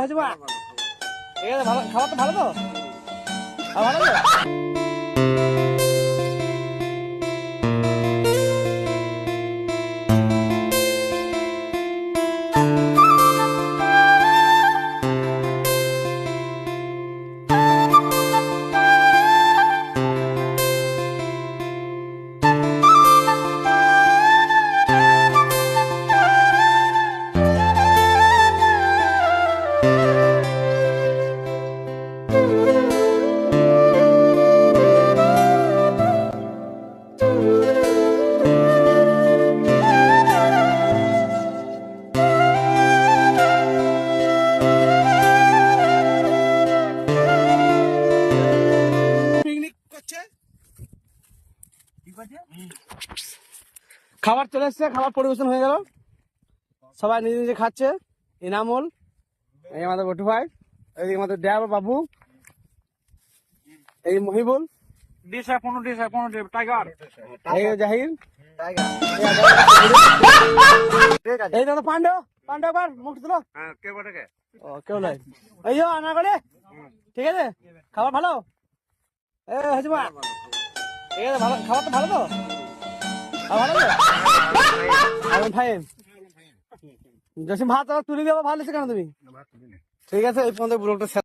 হাজুমা ঠিক আছে, ভালো খাবার তো ভালো তো ভালো তো। খাবার চলে এসছে, খাবার পরিবেশন হয়ে গেল, সবাই নিজে নিজে খাচ্ছে। ইনামুল, এই আমাদের বটু ভাই, এই আমাদের দেব বাবু, এই মহিবুল, এই জাহির, এই দাদা পাণ্ডব, পাণ্ডব মুখ তুলো। ও কেউ নাই, এই আনা করে ঠিক আছে। খাবার ভালো হাজুমা ঠিক আছে, ভালো খাবার তো ভালো তো ভালো তো। ভাই জসিম ভাত তুলে দেবো, ভালো কেন তুমি? ঠিক আছে, এই পর্যন্ত ব্লগটা